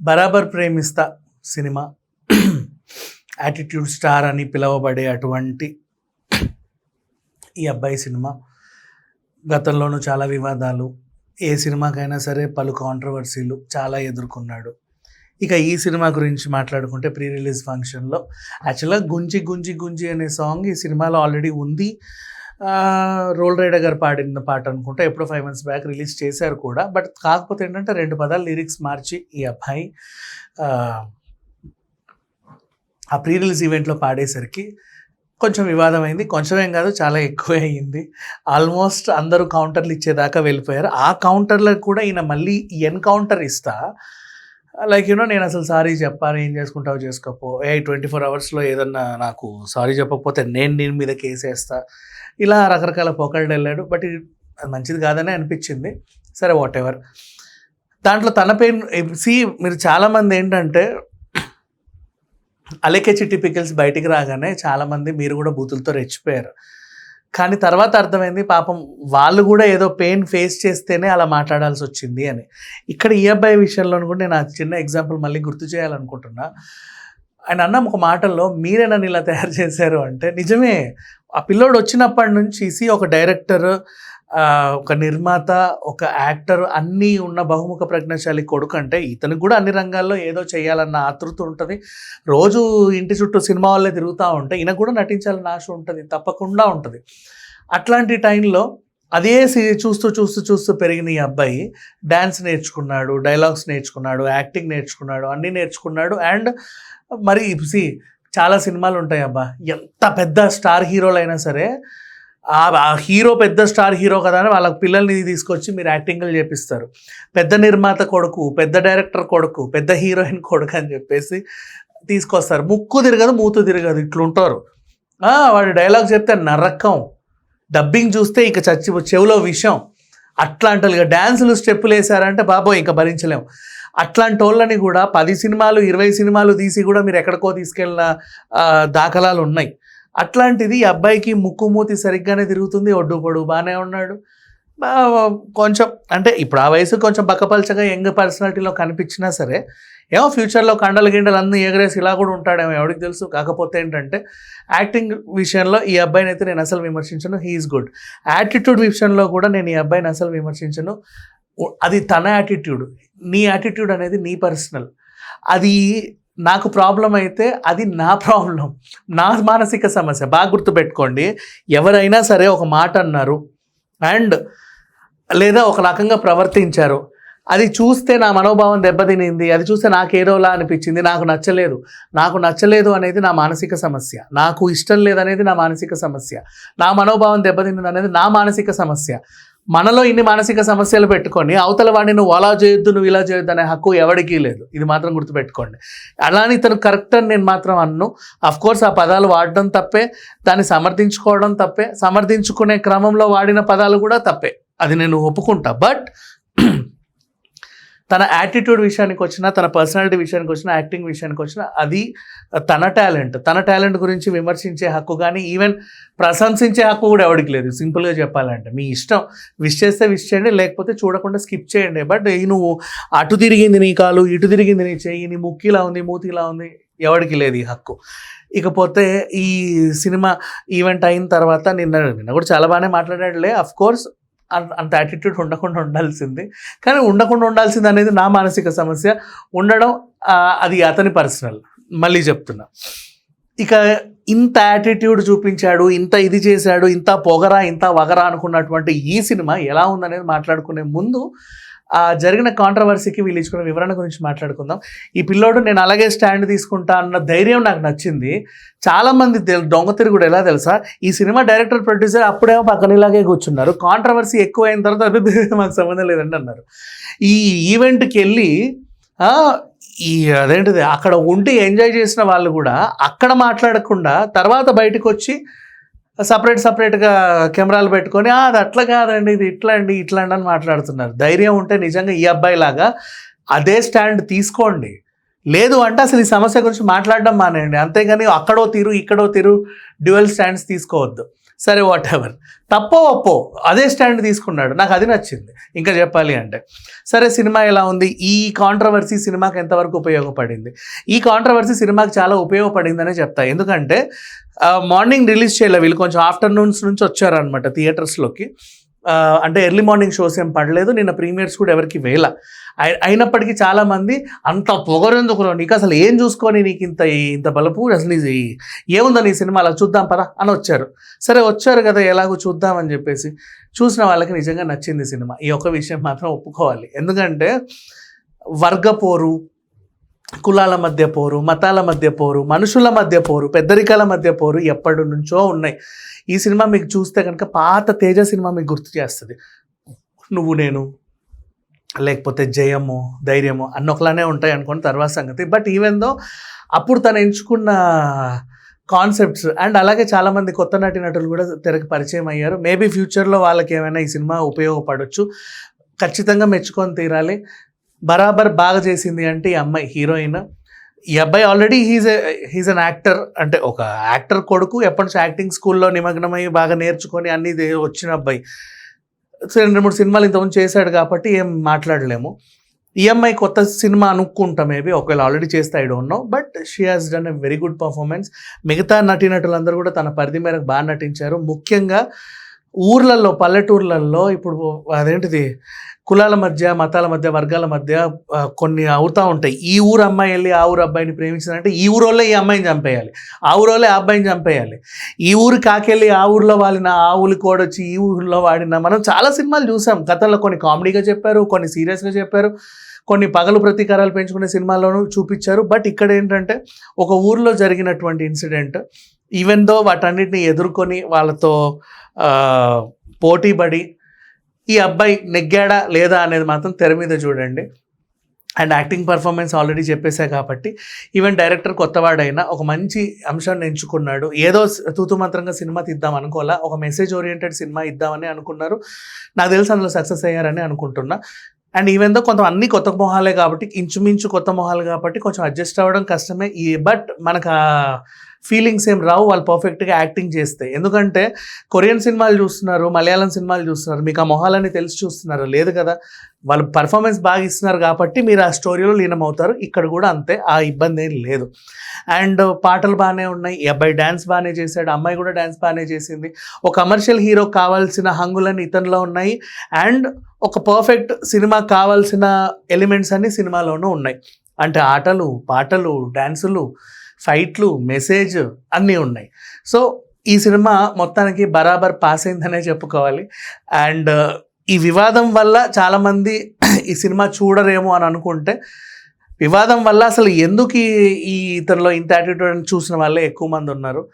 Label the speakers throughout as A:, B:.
A: బరాబర్ ప్రేమిస్తా cinema attitude star అని పిలువబడే అటువంటి ఈ అబ్బాయి సినిమా గతంలోనూ చాలా వివాదాలు, ఏ సినిమాకైనా సరే పలు కాంట్రవర్సీలు చాలా ఎదుర్కొన్నాడు. ఇక ఈ సినిమా గురించి మాట్లాడుకుంటే ప్రీ రిలీజ్ ఫంక్షన్లో యాక్చువల్గా గుంజి గుంజి గుంజి అనే సాంగ్ ఈ సినిమాలో ఆల్రెడీ ఉంది. రోల్ రైడర్ గారు పాడిన పాట అనుకుంటా, ఎప్పుడో 5 months బ్యాక్ రిలీజ్ చేశారు కూడా. బట్ కాకపోతే ఏంటంటే 2 పదాలు లిరిక్స్ మార్చి ఈ అబ్బాయి ఆ ప్రీ రిలీజ్ ఈవెంట్లో పాడేసరికి కొంచెం వివాదమైంది. కొంచెమేం కాదు, చాలా ఎక్కువే అయ్యింది. ఆల్మోస్ట్ అందరూ కౌంటర్లు ఇచ్చేదాకా వెళ్ళిపోయారు. ఆ కౌంటర్లకు కూడా ఈయన మళ్ళీ ఎన్కౌంటర్ ఇస్తా, లైక్ నేను అసలు సారీ చెప్పాను, ఏం చేసుకుంటావు చేసుకోపో, 24 hours ఏదన్నా నాకు సారీ చెప్పకపోతే నేను దీని మీద కేసేస్తా, ఇలా రకరకాల పోకళ్ళు వెళ్ళాడు. బట్ అది మంచిది కాదని అనిపించింది. సరే వాట్ ఎవర్. దాంట్లో తన పెయిన్ మీరు చాలామంది ఏంటంటే అలెకే చిట్టి పికిల్స్ బయటికి రాగానే చాలామంది మీరు కూడా బూతులతో రెచ్చిపోయారు. కానీ తర్వాత అర్థమైంది పాపం వాళ్ళు కూడా ఏదో పెయిన్ ఫేస్ చేస్తేనే అలా మాట్లాడాల్సి వచ్చింది అని. ఇక్కడ ఈ అబ్బాయి విషయంలో కూడా నేను ఆ చిన్న ఎగ్జాంపుల్ మళ్ళీ గుర్తు చేయాలనుకుంటున్నా. ఆయన అన్న ఒక మాటల్లో మీరే నన్ను ఇలా తయారు చేశారు అంటే నిజమే. ఆ పిల్లోడు వచ్చినప్పటి నుంచి ఒక డైరెక్టర్, ఒక నిర్మాత, ఒక యాక్టర్ అన్నీ ఉన్న బహుముఖ ప్రజ్ఞాశాలి కొడుకు అంటే ఇతనికి కూడా అన్ని రంగాల్లో ఏదో చేయాలన్న ఆతృత ఉంటుంది. రోజు ఇంటి చుట్టూ సినిమా వాళ్ళే తిరుగుతూ ఉంటే ఈయన కూడా నటించాలని ఆశ ఉంటుంది, తప్పకుండా ఉంటుంది. అట్లాంటి టైంలో అదే చూస్తూ చూస్తూ చూస్తూ పెరిగిన ఈ అబ్బాయి డ్యాన్స్ నేర్చుకున్నాడు, డైలాగ్స్ నేర్చుకున్నాడు, యాక్టింగ్ నేర్చుకున్నాడు, అన్నీ నేర్చుకున్నాడు. అండ్ మరి చాలా సినిమాలు ఉంటాయి అబ్బా, ఎంత పెద్ద స్టార్ హీరోలు అయినా సరే ఆ హీరో పెద్ద స్టార్ హీరో కదా అని వాళ్ళ పిల్లల్ని తీసుకొచ్చి మీరు యాక్టింగ్లు చేపిస్తారు. పెద్ద నిర్మాత కొడుకు, పెద్ద డైరెక్టర్ కొడుకు, పెద్ద హీరోయిన్ కొడుకు అని చెప్పేసి తీసుకొస్తారు. ముక్కు తిరగదు, మూతు తిరగదు, ఇట్లుంటారు. వాడు డైలాగ్ చెప్తే నరకం, డబ్బింగ్ చూస్తే ఇక చెవిలో విషయం. అట్లాంటి ఇక డ్యాన్సులు స్టెప్పులు వేసారంటే బాబో ఇంకా భరించలేము. అట్లాంటి వాళ్ళని కూడా 10 సినిమాలు 20 సినిమాలు తీసి కూడా మీరు ఎక్కడికో తీసుకెళ్ళిన దాఖలాలు ఉన్నాయి. అట్లాంటిది ఈ అబ్బాయికి ముక్కు మూతి సరిగ్గానే తిరుగుతుంది, ఒడ్డు పొడు బాగానే ఉన్నాడు. కొంచెం అంటే ఇప్పుడు ఆ వయసు కొంచెం బక్కపల్చగా యంగ్ పర్సనాలిటీలో కనిపించినా సరే ఏమో ఫ్యూచర్లో కండలు గిండలు అన్నీ ఎగరేసి ఇలా కూడా ఉంటాడేమో, ఎవరికి తెలుసు. కాకపోతే ఏంటంటే యాక్టింగ్ విషయంలో ఈ అబ్బాయిని అయితే నేను అసలు విమర్శించను, హీఈస్ గుడ్. యాటిట్యూడ్ విషయంలో కూడా నేను ఈ అబ్బాయిని అసలు విమర్శించను. అది తన యాటిట్యూడ్. నీ యాటిట్యూడ్ అనేది నీ పర్సనల్. అది నాకు ప్రాబ్లం అయితే అది నా ప్రాబ్లం, నా మానసిక సమస్య. బాగా గుర్తుపెట్టుకోండి, ఎవరైనా సరే ఒక మాట అన్నారు అండ్ లేదా ఒక రకంగా ప్రవర్తించారు, అది చూస్తే నా మనోభావం దెబ్బతినింది, అది చూస్తే నాకేదోలా అనిపించింది, నాకు నచ్చలేదు అనేది నా మానసిక సమస్య, నాకు ఇష్టం లేదనేది నా మానసిక సమస్య, నా మనోభావం దెబ్బతింది అనేది నా మానసిక సమస్య. మనలో ఇన్ని మానసిక సమస్యలు పెట్టుకొని అవతల వాడిని నువ్వు అలా చేయొద్దు, నువ్వు ఇలా చేయొద్దు అనే హక్కు ఎవరికీ లేదు. ఇది మాత్రం గుర్తుపెట్టుకోండి. అలానే ఇతను కరెక్ట్ అని నేను మాత్రం అన్ను. అఫ్కోర్స్ ఆ పదాలు వాడడం తప్పే, దాన్ని సమర్థించుకోవడం తప్పే, సమర్థించుకునే క్రమంలో వాడిన పదాలు కూడా తప్పే, అది నేను ఒప్పుకుంటా. బట్ తన యాటిట్యూడ్ విషయానికి వచ్చినా, తన పర్సనాలిటీ విషయానికి వచ్చినా, యాక్టింగ్ విషయానికి వచ్చినా అది తన టాలెంట్ గురించి విమర్శించే హక్కు కానీ ఈవెన్ ప్రశంసించే హక్కు కూడా ఎవరికి లేదు. సింపుల్గా చెప్పాలంటే మీ ఇష్టం, విష్ చేస్తే విష్ చేయండి, లేకపోతే చూడకుండా స్కిప్ చేయండి. బట్ నువ్వు అటు తిరిగింది నీ కాలు, ఇటు తిరిగింది నీ చెయ్యి, నీ ముక్కిలా ఉంది, మూతిలా ఉంది, ఎవరికి లేదు ఈ హక్కు. ఇకపోతే ఈ సినిమా ఈవెంట్ అయిన తర్వాత నిన్న కూడా చాలా బాగానే మాట్లాడాడులే. అఫ్కోర్స్ అంత యాటిట్యూడ్ ఉండకుండా ఉండాల్సింది, కానీ ఉండకుండా ఉండాల్సింది అనేది నా మానసిక సమస్య. ఉండడం అది అతని పర్సనల్. మళ్ళీ చెప్తున్నా, ఇక ఇంత యాటిట్యూడ్ చూపించాడు, ఇంత ఇది చేశాడు, ఇంత పొగరా, ఇంత వగరా అనుకున్నటువంటి ఈ సినిమా ఎలా ఉందనేది మాట్లాడుకునే ముందు జరిగిన కాంట్రవర్సీకి వీళ్ళు ఇచ్చుకున్న వివరణ గురించి మాట్లాడుకుందాం. ఈ పిల్లోడు నేను అలాగే స్టాండ్ తీసుకుంటా అన్న ధైర్యం నాకు నచ్చింది. చాలామంది దొంగ తిరుగుడు ఎలా తెలుసా, ఈ సినిమా డైరెక్టర్ ప్రొడ్యూసర్ అప్పుడేమో పక్కన ఇలాగే కూర్చున్నారు, కాంట్రవర్సీ ఎక్కువ అయిన తర్వాత మాకు సంబంధం లేదండి అన్నారు. ఈ ఈవెంట్కి వెళ్ళి అదేంటిది అక్కడ ఉండి ఎంజాయ్ చేసిన వాళ్ళు కూడా అక్కడ మాట్లాడకుండా తర్వాత బయటకు వచ్చి సపరేట్గా కెమెరాలు పెట్టుకొని అది అట్లా కాదండి, ఇది ఇట్లా అండి అని మాట్లాడుతున్నారు. ధైర్యం ఉంటే నిజంగా ఈ అబ్బాయిలాగా అదే స్టాండ్ తీసుకోండి. లేదు అంటే అసలు ఈ సమస్య గురించి మాట్లాడడం మానేయండి. అంతేగాని అక్కడో తీరు ఇక్కడో తీరు డ్యూయల్ స్టాండ్స్ తీసుకోవద్దు. సరే వాట్ ఎవర్, తప్పో ఒప్పో అదే స్టాండ్ తీసుకున్నాడు, నాకు అది నచ్చింది. ఇంకా చెప్పాలి అంటే సరే సినిమా ఎలా ఉంది, ఈ కాంట్రవర్సీ సినిమాకి ఎంతవరకు ఉపయోగపడింది? ఈ కాంట్రవర్సీ సినిమాకి చాలా ఉపయోగపడిందనే చెప్తా. ఎందుకంటే మార్నింగ్ రిలీజ్ చేయలే వీళ్ళు, కొంచెం ఆఫ్టర్నూన్స్ నుంచి వచ్చారనమాట థియేటర్స్లోకి. అంటే ఎర్లీ మార్నింగ్ షోస్ ఏం పడలేదు, నిన్న ప్రీమియర్స్ కూడా ఎవరికి వేల. అయినప్పటికీ చాలామంది అంత పొగరెందుకు నీకు, అసలు ఏం చూసుకొని నీకు ఇంత బలపు, అసలు ఇది ఏముందని ఈ సినిమా, అలా చూద్దాం పదా అని వచ్చారు. సరే వచ్చారు కదా ఎలాగో చూద్దామని చెప్పేసి చూసిన వాళ్ళకి నిజంగా నచ్చింది సినిమా. ఈ ఒక్క విషయం మాత్రం ఒప్పుకోవాలి. ఎందుకంటే వర్గపోరు, కులాల మధ్య పోరు, మతాల మధ్య పోరు, మనుషుల మధ్య పోరు, పెద్దరికాల మధ్య పోరు ఎప్పటి నుంచో ఉన్నాయి. ఈ సినిమా మీకు చూస్తే కనుక పాత తేజ సినిమా మీకు గుర్తు చేస్తుంది. నువ్వు నేను, లేకపోతే జయము, ధైర్యము అన్న ఒకలానే ఉంటాయి అనుకోండి, తర్వాత సంగతి. బట్ ఈవెన్ దో అప్పుడు తను ఎంచుకున్న కాన్సెప్ట్స్ అండ్ అలాగే చాలామంది కొత్త నటులు కూడా తెరకు పరిచయం అయ్యారు. మేబీ ఫ్యూచర్లో వాళ్ళకి ఏమైనా ఈ సినిమా ఉపయోగపడవచ్చు. ఖచ్చితంగా మెచ్చుకొని తీరాలి. బరాబర్ బాగా చేసింది అంటే ఈ అమ్మాయి హీరోయిన్. ఈ అబ్బాయి ఆల్రెడీ హీజ్ అన్ యాక్టర్, అంటే ఒక యాక్టర్ కొడుకు, ఎప్పటి నుంచి యాక్టింగ్ స్కూల్లో నిమగ్నమై బాగా నేర్చుకొని అన్ని వచ్చిన అబ్బాయి. 2-3 సినిమాలు ఇంతకుముందు చేశాడు కాబట్టి ఏం మాట్లాడలేము. ఈ అమ్మాయి కొత్త సినిమా అనుకుంటా మేబీ, ఒకవేళ ఆల్రెడీ చేస్తే I don't know, but she has done a very good performance. మిగతా నటీనటులందరూ కూడా తన పరిధి మేరకు బాగా నటించారు. ముఖ్యంగా ఊర్లలో, పల్లెటూర్లలో ఇప్పుడు అదేంటిది కులాల మధ్య, మతాల మధ్య, వర్గాల మధ్య కొన్ని అవుతూ ఉంటాయి. ఈ ఊరు అమ్మాయి వెళ్ళి ఆ ఊరు అబ్బాయిని ప్రేమించిందంటే ఈ ఊరోళ్ళే ఈ అమ్మాయిని చంపేయాలి, ఆ ఊరోళ్ళే ఆ అబ్బాయిని చంపేయాలి. ఈ ఊరు కాకెళ్ళి ఆ ఊరిలో వాడిన, ఆ ఊరి కోడొచ్చి ఈ ఊరిలో వాడిన మనం చాలా సినిమాలు చూసాం. కథల్లో కొన్ని కామెడీగా చెప్పారు, కొన్ని సీరియస్గా చెప్పారు, కొన్ని పగలు ప్రతీకారాలు పెంచుకునే సినిమాల్లోనూ చూపించారు. బట్ ఇక్కడ ఏంటంటే ఒక ఊరిలో జరిగినటువంటి ఇన్సిడెంట్, ఈవెన్ దో వాటన్నిటిని ఎదుర్కొని వాళ్ళతో పోటీపడి ఈ అబ్బాయి నెగ్గాడా లేదా అనేది మాత్రం తెర మీద చూడండి. అండ్ యాక్టింగ్ పర్ఫార్మెన్స్ ఆల్రెడీ చెప్పేశా కాబట్టి ఈవెన్ డైరెక్టర్ కొత్తవాడైనా ఒక మంచి అంశాన్ని ఎంచుకున్నాడు. ఏదో తూతుమంత్రంగా సినిమా తీద్దాం అనుకోవాలా, ఒక మెసేజ్ ఓరియంటెడ్ సినిమా ఇద్దామని అనుకున్నారు. నాకు తెలిసి అందులో సక్సెస్ అయ్యారని అనుకుంటున్నా. అండ్ ఈవెన్ దో కొంత అన్ని కొత్త మొహాలే కాబట్టి, ఇంచుమించు కొత్త మొహాలు కాబట్టి కొంచెం అడ్జస్ట్ అవ్వడం కష్టమే. బట్ మనకు ఫీలింగ్స్ ఏం రావు వాళ్ళు పర్ఫెక్ట్గా యాక్టింగ్ చేస్తే. ఎందుకంటే కొరియన్ సినిమాలు చూస్తున్నారు, మలయాళం సినిమాలు చూస్తున్నారు, మీకు ఆ మొహాలని తెలిసి చూస్తున్నారు లేదు కదా. వాళ్ళు పర్ఫార్మెన్స్ బాగా ఇస్తున్నారు కాబట్టి మీరు ఆ స్టోరీలో లీనమవుతారు. ఇక్కడ కూడా అంతే, ఆ ఇబ్బంది ఏం లేదు. అండ్ పాటలు బాగానే ఉన్నాయి, ఈ అబ్బాయి డ్యాన్స్ బాగానే చేశాడు, అమ్మాయి కూడా డ్యాన్స్ బాగానే చేసింది. ఒక కమర్షియల్ హీరో కావాల్సిన హంగులన్నీ ఇతనిలో ఉన్నాయి. అండ్ ఒక పర్ఫెక్ట్ సినిమా కావాల్సిన ఎలిమెంట్స్ అన్నీ సినిమాలోనూ ఉన్నాయి. అంటే ఆటలు, పాటలు, డ్యాన్సులు, ఫైట్లు, మెసేజ్ అన్నీ ఉన్నాయి. సో ఈ సినిమా మొత్తానికి బరాబర్ పాస్ అయిందనే చెప్పుకోవాలి. అండ్ ఈ వివాదం వల్ల చాలామంది ఈ సినిమా చూడరేమో అని అనుకుంటే, వివాదం వల్ల అసలు ఎందుకు ఈ ఇతనిలో ఇంత యాటిట్యూడ్ అని చూసిన వాళ్ళే ఎక్కువ మంది ఉన్నారు.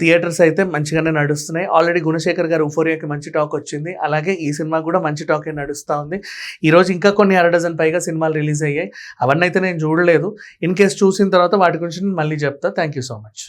A: థియేటర్స్ అయితే మంచిగానే నడుస్తున్నాయి. ఆల్రెడీ గుణశేఖర్ గారు యూఫోరియాకి మంచి టాక్ వచ్చింది, అలాగే ఈ సినిమా కూడా మంచి టాకే నడుస్తూ ఉంది. ఈరోజు ఇంకా కొన్ని 6 డజన్ పైగా సినిమాలు రిలీజ్ అయ్యాయి. అవన్నీ అయితే నేను చూడలేదు. ఇన్ కేస్ చూసిన తర్వాత వాటి గురించి నేను మళ్ళీ చెప్తా. Thank you so much.